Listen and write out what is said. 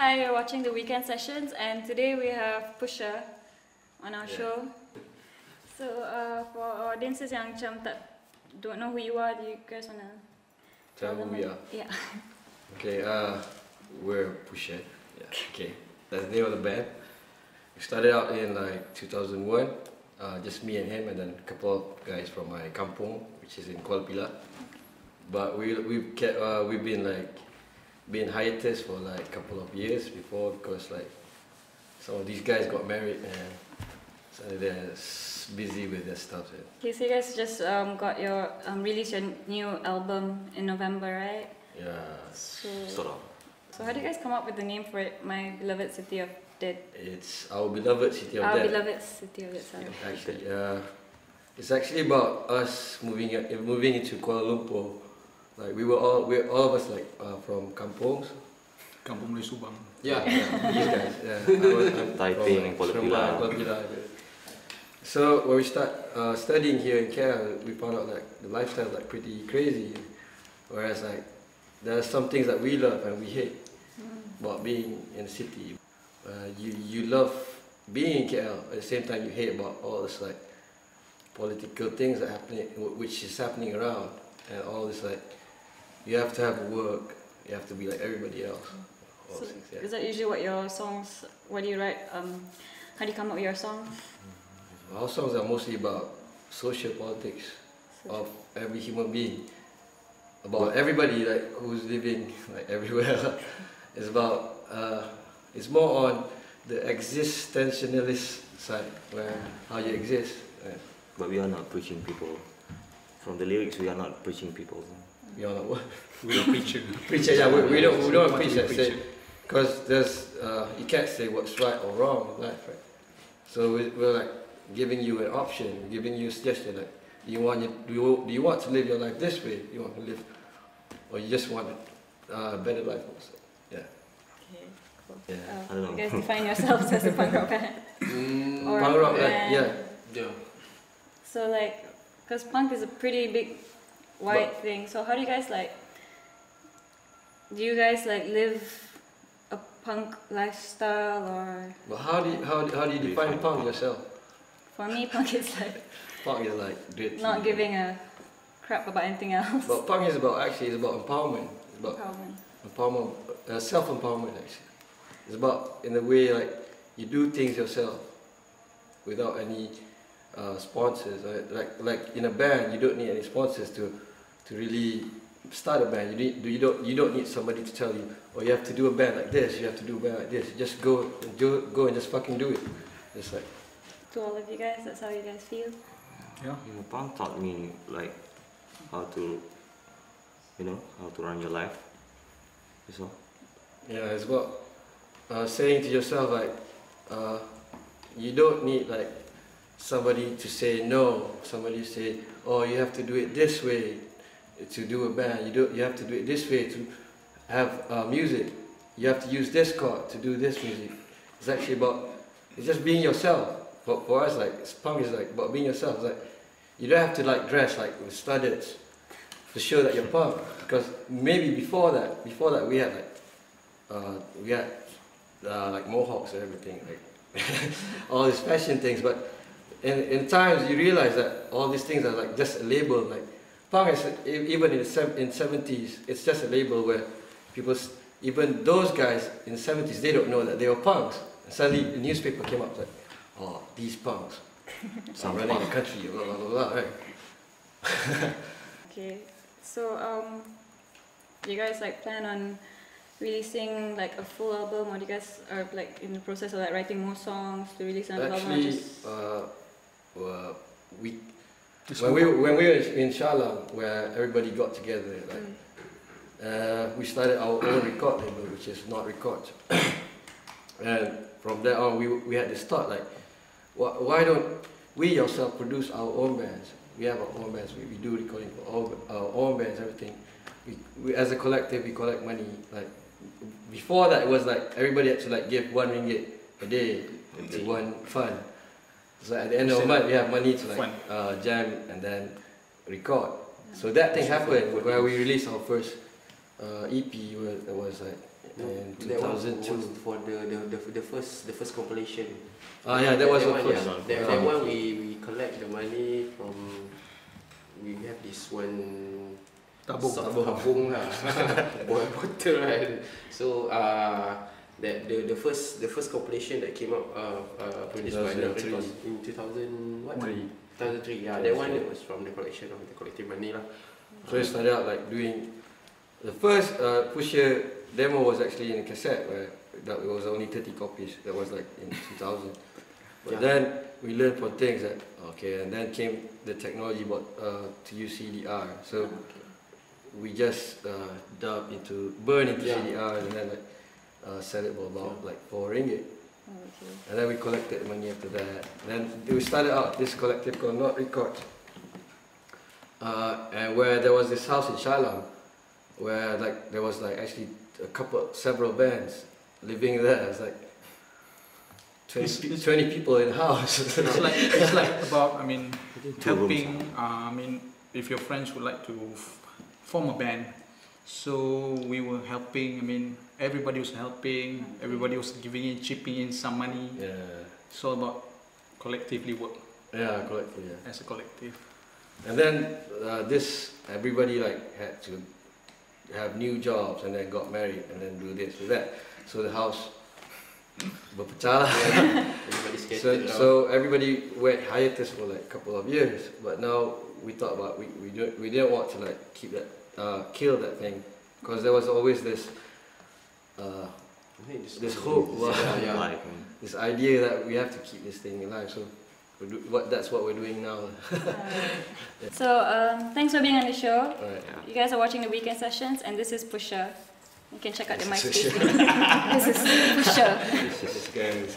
Hi, you're watching the Weekend Sessions, and today we have Pusha on our show. So, for audiences yang macam don't know who you are, do you guys wanna tell who we are? Yeah. Okay, we're Pusha. Yeah. Okay, that's the name of the band. We started out in like 2001, just me and him, and then a couple of guys from my kampung, which is in Kuala Pilah. But we've been hiatus for like a couple of years before, because like some of these guys got married and so they're busy with their stuff. Okay, so you guys just released your new album in November, right? Yeah. So how did you guys come up with the name for it, My Beloved City of Dead? It's Our Beloved City of Dead. Our Beloved City of Dead, sorry. Actually, it's actually about us moving into Kuala Lumpur. Like we're all of us like from kampungs. Kampung Melayu Subang. Yeah, these guys. Yeah, Taiping, Kuala Pilah. So when we start studying here in KL, we found out like the lifestyle is like pretty crazy. Whereas like there are some things that we love and we hate about being in the city. You love being in KL, at the same time you hate about all this like political things that which is happening around, and all this like you have to have work, you have to be like everybody else. So is that usually what your songs? What do you write? How do you come up with your songs? Our songs are mostly about social politics of every human being, about everybody like who's living like everywhere. It's about it's more on the existentialist side, where how you exist. But we are not preaching people. From the lyrics, we are not preaching people. We are not what? We're preaching. Preacher, yeah, we don't preach that, because there's you can't say what's right or wrong in life, right? So we're like giving you an option, giving you a suggestion, like do you want to live your life this way? You want to live, or you just want a better life also? Yeah. Okay, cool. Yeah, I don't know. You guys define yourselves as a punk rock band? Or punk rock, band. yeah. So like, because punk is a pretty big, wide thing. So how do you guys like? Do you guys like live a punk lifestyle, or? But how do you define punk yourself? For me, punk is like. Punk is like dirty. Not giving a crap about anything else. But punk is about empowerment. It's about empowerment, self-empowerment actually. It's about in a way like you do things yourself without any sponsors. Like in a band, you don't need any sponsors to really start a band. You don't need somebody to tell you, oh, you have to do a band like this, you have to do a band like this. You just go and just fucking do it. Just like. To all of you guys, that's how you guys feel? Yeah. Punk taught me like how to run your life. That's all. Yeah, it's about saying to yourself like, you don't need like somebody to say no. Somebody say, oh, you have to do it this way to do a band. You have to do it this way to have music. You have to use this chord to do this music. It's actually it's just being yourself. But for us, like punk is like about being yourself. It's like you don't have to like dress like with studdeds to show that you're punk. Because maybe before that we had like mohawks and everything, like all these fashion things. But in times you realize that all these things are like just a label. Like punk is even in 70s, it's just a label where people, even those guys in the 70s, they don't know that they were punks. And suddenly the newspaper came up like, oh, these punks, so running the country, blah blah blah, blah, right? Okay, so do you guys like plan on releasing like a full album, or do you guys are like in the process of like writing more songs to release another album? Actually, when we were in Shalom, where everybody got together, like we started our own record label, which is Not Records, and from there on we had this thought like, why don't we ourselves produce our own bands? We have our own bands. We do recording for our own bands, everything. We as a collective, we collect money. Like before that, it was like everybody had to like give RM1 a day to one fund. So at the end of the month, we have money to like jam and then record. So that thing happened where we released our first EP. That was like in That one 2002. was for the first compilation. Yeah, that was the one, first. yeah. That one we collect the money from. We have this one. Tabung lah. Boy bottle right. So the first compilation that came out produced by the Records in 2003. Yeah, that one was from the collection of the collective money lah. So we started out like doing the first Pusher demo was actually in a cassette where that was only 30 copies. That was like in 2000. But then we learned from things that and then came the technology about to use CDR. So we just burn into CDR and then like sell it for about like RM4. And then we collected money after that. Then we started out this collective called Not Record, and where there was this house in Shalam, where like there was like actually several bands living there. It's like 20 people in the house. It's like about, I mean, helping. I mean, if your friends would like to form a band, so we were helping. I mean, everybody was helping. Everybody was chipping in some money. Yeah. It's all about collectively work. Yeah, collectively. Yeah. As a collective. And then everybody like had to have new jobs and then got married and then do this, do that. So the house berpecah lah. So everybody went hiatus for like a couple of years. But now we thought about we didn't want to like keep that kill that thing, because there was always this hope, this idea that we have to keep this thing alive. So that's what we're doing now. So thanks for being on the show. Right. You guys are watching the Weekend Sessions, and this is Pusher. You can check out the MySpace. This is Pusher. This is scary.